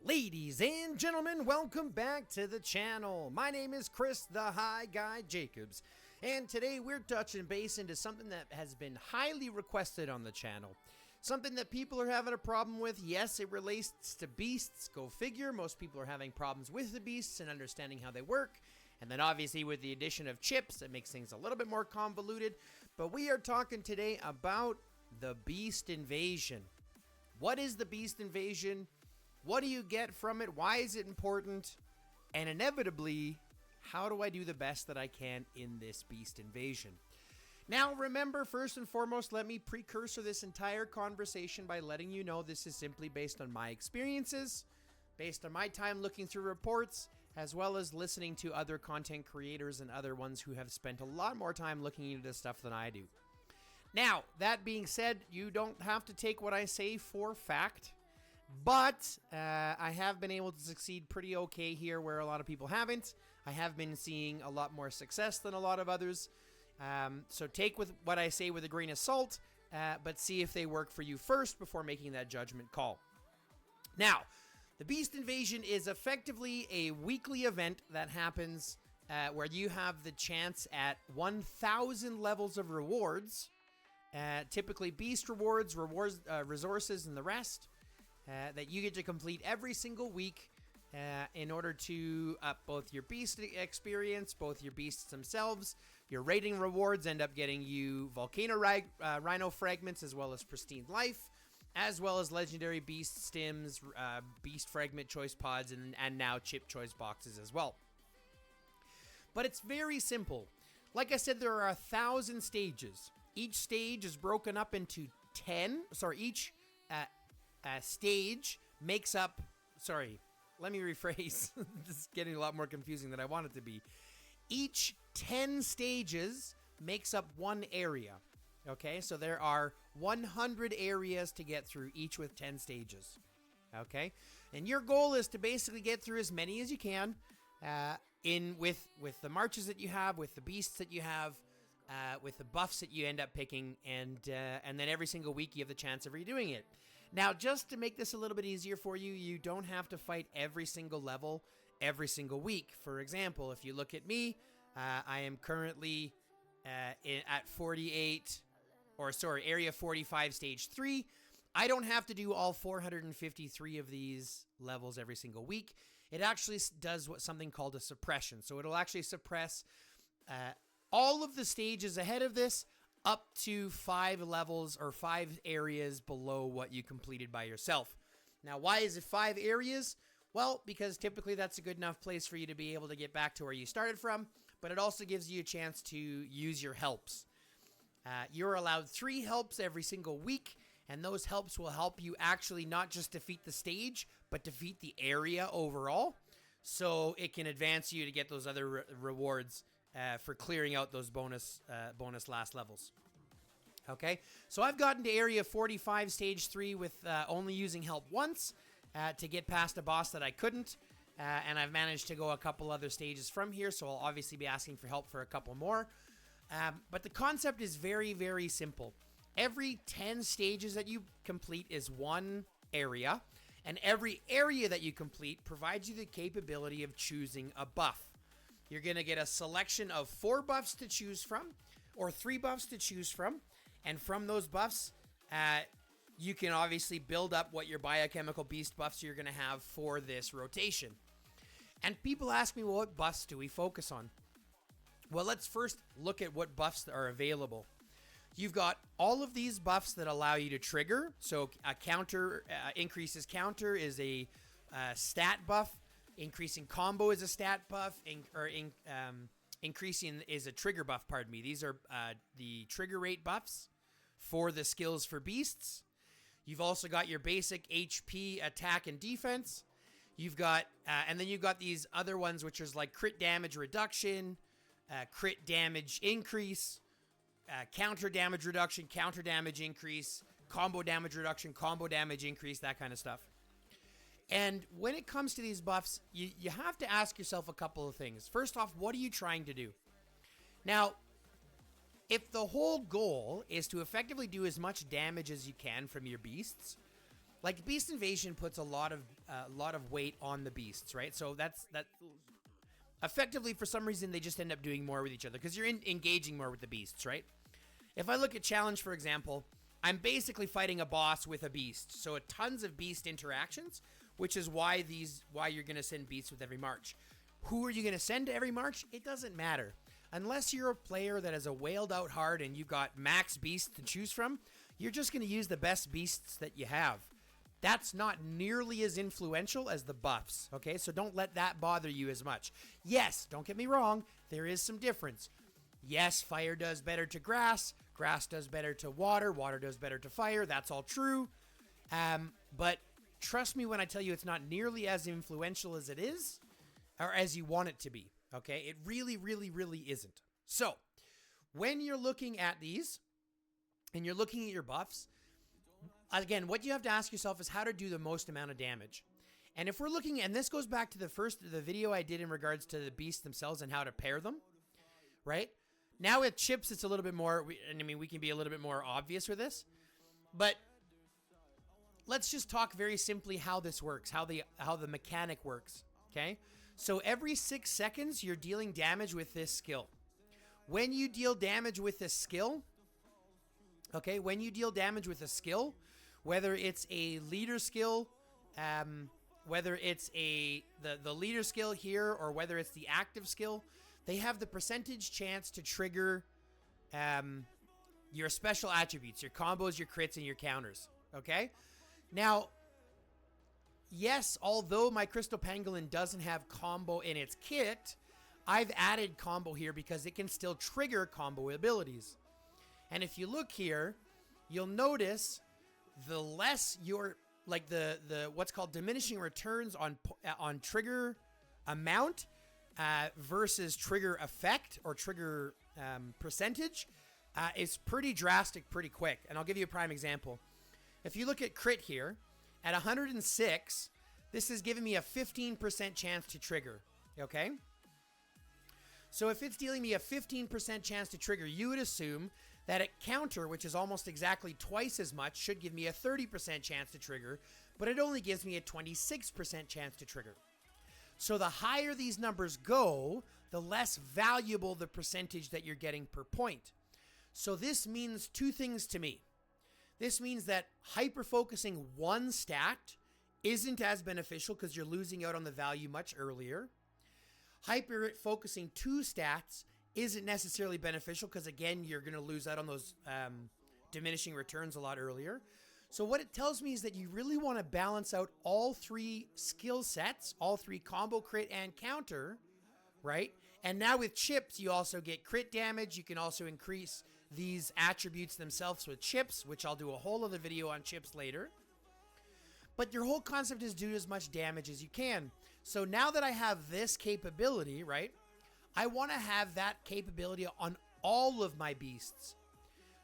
Ladies and gentlemen, welcome back to the channel. My name is Chris, the High Guy Jacobs, and today we're touching base into something that has been highly requested on the channel. Something that people are having a problem with. Yes, it relates to beasts, go figure. Most people are having problems with the beasts and understanding how they work. And then obviously with the addition of chips, it makes things a little bit more convoluted. But we are talking today about the beast invasion. What is the beast invasion? What do you get from it? Why is it important? And inevitably, how do I do the best that I can in this beast invasion? Now, remember, first and foremost, let me precursor this entire conversation by letting you know this is simply based on my experiences, based on my time looking through reports, as well as listening to other content creators and other ones who have spent a lot more time looking into this stuff than I do. Now, that being said, you don't have to take what I say for fact. But I have been able to succeed pretty okay here where a lot of people haven't. I have been seeing a lot more success than a lot of others. So take with what I say with a grain of salt, but see if they work for you first before making that judgment call. Now, the Beast Invasion is effectively a weekly event that happens where you have the chance at 1,000 levels of rewards, typically beast rewards, resources, and the rest. That you get to complete every single week in order to up both your beast experience, both your beasts themselves. Your rating rewards end up getting you volcano rhino fragments as well as pristine life, as well as legendary beast stims, beast fragment choice pods, and now chip choice boxes as well. But it's very simple. Like I said, there are 1,000 stages. Each stage is broken up into each stage makes up, let me rephrase. This is getting a lot more confusing than I want it to be. Each 10 stages makes up one area. Okay, so there are 100 areas to get through, each with 10 stages. Okay, and your goal is to basically get through as many as you can with the marches that you have, with the beasts that you have, with the buffs that you end up picking, and then every single week you have the chance of redoing it. Now, just to make this a little bit easier for you, you don't have to fight every single level every single week. For example, if you look at me, I am currently at Area 45, Stage 3. I don't have to do all 453 of these levels every single week. It actually does something called a suppression. So it'll actually suppress all of the stages ahead of this up to 5 levels or 5 areas below what you completed by yourself. Now, why is it 5 areas? Well, because typically that's a good enough place for you to be able to get back to where you started from, but it also gives you a chance to use your helps. You're allowed 3 helps every single week, and those helps will help you actually not just defeat the stage, but defeat the area overall, so it can advance you to get those other rewards for clearing out those bonus last levels. Okay, so I've gotten to Area 45, Stage 3 with only using help once to get past a boss that I couldn't, and I've managed to go a couple other stages from here, so I'll obviously be asking for help for a couple more. But the concept is very, very simple. Every 10 stages that you complete is one area, and every area that you complete provides you the capability of choosing a buff. You're going to get a selection of 4 buffs to choose from, or 3 buffs to choose from, and from those buffs, you can obviously build up what your biochemical beast buffs you're going to have for this rotation. And people ask me, well, what buffs do we focus on? Well, let's first look at what buffs are available. You've got all of these buffs that allow you to trigger. So a counter, increases counter is a stat buff. Increasing combo is a stat buff, increasing is a trigger buff, pardon me. These are the trigger rate buffs for the skills for beasts. You've also got your basic HP, attack, and defense. You've got, and then you've got these other ones, which is like crit damage reduction, crit damage increase, counter damage reduction, counter damage increase, combo damage reduction, combo damage increase, that kind of stuff. And when it comes to these buffs, you have to ask yourself a couple of things. First off, what are you trying to do? Now, if the whole goal is to effectively do as much damage as you can from your beasts, like Beast Invasion puts a lot of weight on the beasts, right? So that effectively, for some reason, they just end up doing more with each other because you're engaging more with the beasts, right? If I look at challenge, for example, I'm basically fighting a boss with a beast. So tons of beast interactions, which is why you're going to send beasts with every march. Who are you going to send to every march? It doesn't matter. Unless you're a player that has a whaled out hard and you've got max beasts to choose from, you're just going to use the best beasts that you have. That's not nearly as influential as the buffs, okay? So don't let that bother you as much. Yes, don't get me wrong, there is some difference. Yes, fire does better to grass, grass does better to water, water does better to fire, that's all true. But trust me when I tell you it's not nearly as influential as it is, or as you want it to be, okay? It really, really, really isn't. So, when you're looking at these, and you're looking at your buffs, again, what you have to ask yourself is how to do the most amount of damage. And if we're looking, and this goes back to the video I did in regards to the beasts themselves and how to pair them, right? Now with chips, it's a little bit more, we can be a little bit more obvious with this, but let's just talk very simply how this works, how the mechanic works, okay? So every 6 seconds, you're dealing damage with this skill. When you deal damage with this skill, okay, whether it's a leader skill, whether it's the leader skill here, or whether it's the active skill, they have the percentage chance to trigger your special attributes, your combos, your crits, and your counters, okay? Now, yes, although my Crystal Pangolin doesn't have combo in its kit, I've added combo here because it can still trigger combo abilities. And if you look here, you'll notice the less your, like the what's called diminishing returns on trigger amount versus trigger effect or trigger percentage is pretty drastic pretty quick. And I'll give you a prime example. If you look at crit here, at 106, this is giving me a 15% chance to trigger, okay? So if it's dealing me a 15% chance to trigger, you would assume that at counter, which is almost exactly twice as much, should give me a 30% chance to trigger, but it only gives me a 26% chance to trigger. So the higher these numbers go, the less valuable the percentage that you're getting per point. So this means two things to me. This means that hyper-focusing one stat isn't as beneficial because you're losing out on the value much earlier. Hyper-focusing two stats isn't necessarily beneficial because, again, you're going to lose out on those diminishing returns a lot earlier. So what it tells me is that you really want to balance out all three skill sets, all three combo, crit, and counter, right? And now with chips, you also get crit damage. You can also increase these attributes themselves with chips, which I'll do a whole other video on chips later. But your whole concept is do as much damage as you can. So now that I have this capability, right, I want to have that capability on all of my beasts.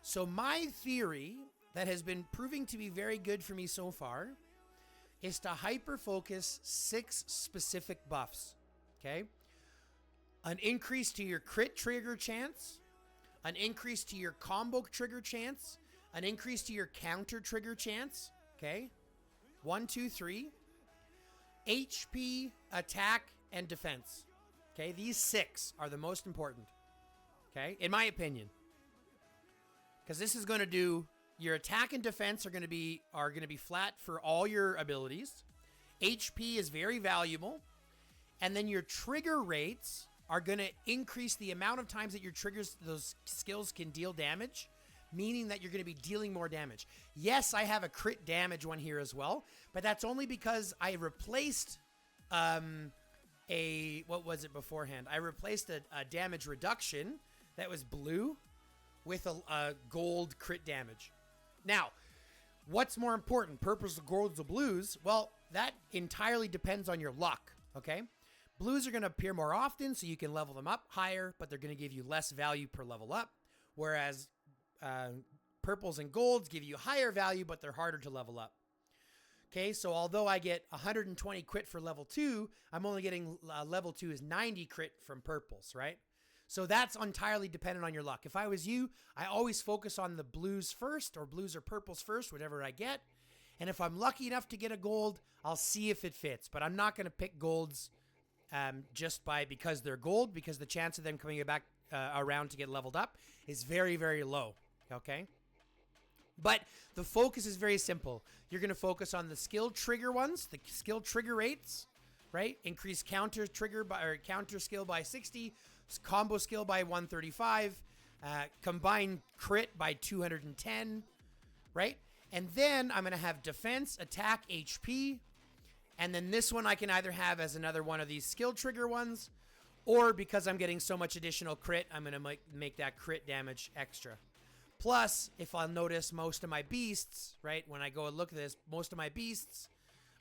So my theory that has been proving to be very good for me so far is to hyper-focus 6 specific buffs, okay? An increase to your crit trigger chance, an increase to your combo trigger chance, an increase to your counter trigger chance, okay? 1, 2, 3. HP, attack, and defense. Okay, these 6 are the most important. Okay, in my opinion. Because this is going to do, your attack and defense are going to be flat for all your abilities. HP is very valuable. And then your trigger rates are going to increase the amount of times that your triggers, those skills can deal damage, meaning that you're going to be dealing more damage. Yes, I have a crit damage one here as well, but that's only because I replaced what was it beforehand? I replaced a damage reduction that was blue with a gold crit damage. Now, what's more important, purples, the golds, the blues? Well, that entirely depends on your luck, okay? Blues are going to appear more often, so you can level them up higher, but they're going to give you less value per level up, whereas purples and golds give you higher value, but they're harder to level up. Okay, so although I get 120 crit for level 2, I'm only getting level 2 is 90 crit from purples, right? So that's entirely dependent on your luck. If I was you, I always focus on the blues first, or blues or purples first, whatever I get. And if I'm lucky enough to get a gold, I'll see if it fits. But I'm not going to pick golds just because they're gold, because the chance of them coming back around to get leveled up is very, very low. Okay? But the focus is very simple. You're going to focus on the skill trigger ones, the skill trigger rates, right? Increase counter skill by 60, combo skill by 135, combine crit by 210, right? And then I'm going to have defense, attack, HP. And then this one I can either have as another one of these skill trigger ones, or because I'm getting so much additional crit, I'm going to make that crit damage extra. Plus, if I'll notice, most of my beasts, right, when I go and look at this, most of my beasts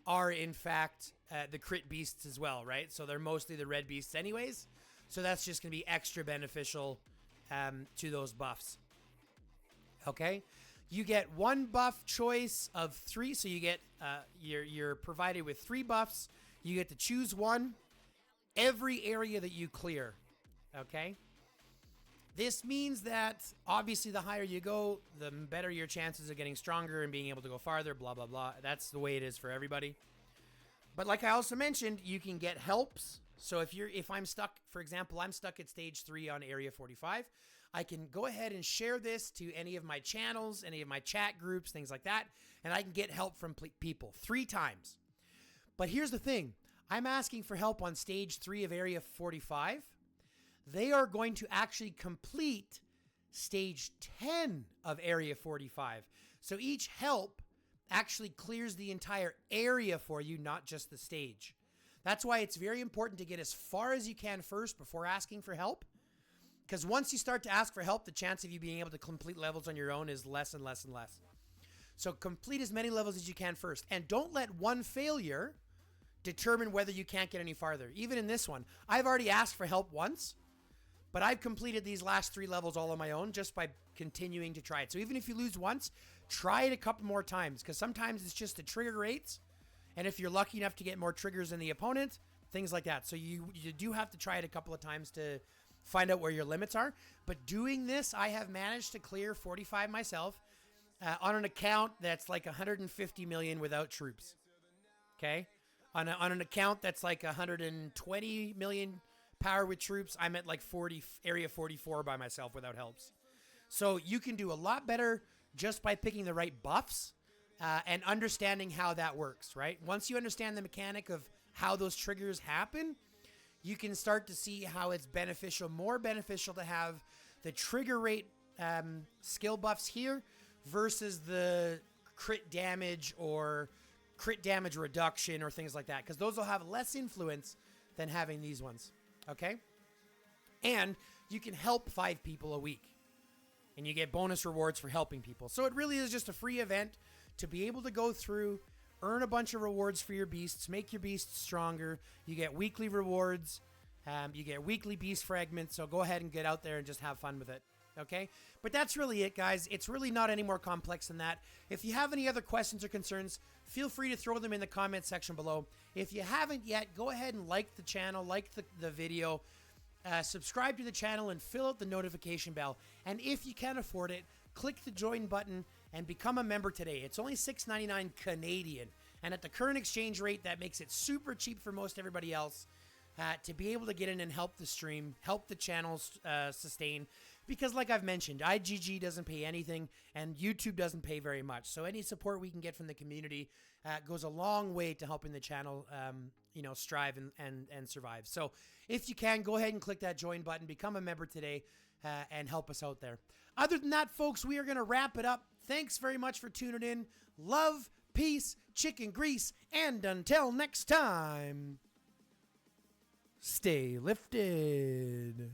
are, in fact, the crit beasts as well, right? So they're mostly the red beasts anyways. So that's just going to be extra beneficial to those buffs. Okay? You get one buff choice of 3. So you get, you're provided with 3 buffs. You get to choose one every area that you clear. Okay? This means that, obviously, the higher you go, the better your chances of getting stronger and being able to go farther, blah, blah, blah. That's the way it is for everybody. But like I also mentioned, you can get helps. So if I'm stuck, for example, I'm stuck at stage 3 on Area 45, I can go ahead and share this to any of my channels, any of my chat groups, things like that, and I can get help from people 3 times. But here's the thing. I'm asking for help on stage 3 of Area 45. They are going to actually complete stage 10 of Area 45. So each help actually clears the entire area for you, not just the stage. That's why it's very important to get as far as you can first before asking for help. Because once you start to ask for help, the chance of you being able to complete levels on your own is less and less and less. So complete as many levels as you can first. And don't let one failure determine whether you can't get any farther. Even in this one, I've already asked for help once. But I've completed these last 3 levels all on my own just by continuing to try it. So even if you lose once, try it a couple more times, because sometimes it's just the trigger rates. And if you're lucky enough to get more triggers than the opponent, things like that. So you do have to try it a couple of times to find out where your limits are. But doing this, I have managed to clear 45 myself on an account that's like 150 million without troops. Okay? On an account that's like 120 million power with troops, I'm at like Area 44 by myself without helps. So you can do a lot better just by picking the right buffs and understanding how that works, right? Once you understand the mechanic of how those triggers happen, you can start to see how it's more beneficial to have the trigger rate skill buffs here versus the crit damage or crit damage reduction or things like that, because those will have less influence than having these ones. Okay? And you can help 5 people a week. And you get bonus rewards for helping people. So it really is just a free event to be able to go through, earn a bunch of rewards for your beasts, make your beasts stronger. You get weekly rewards. You get weekly beast fragments. So go ahead and get out there and just have fun with it. Okay? But that's really it, guys. It's really not any more complex than that. If you have any other questions or concerns, feel free to throw them in the comment section below. If you haven't yet, go ahead and like the channel, like the video, subscribe to the channel, and fill out the notification bell. And if you can afford it, click the join button and become a member today. It's only $6.99 Canadian. And at the current exchange rate, that makes it super cheap for most everybody else to be able to get in and help the stream, help the channel sustain. Because like I've mentioned, IGG doesn't pay anything and YouTube doesn't pay very much. So any support we can get from the community goes a long way to helping the channel, strive and survive. So if you can, go ahead and click that join button, become a member today, and help us out there. Other than that, folks, we are going to wrap it up. Thanks very much for tuning in. Love, peace, chicken grease, and until next time, stay lifted.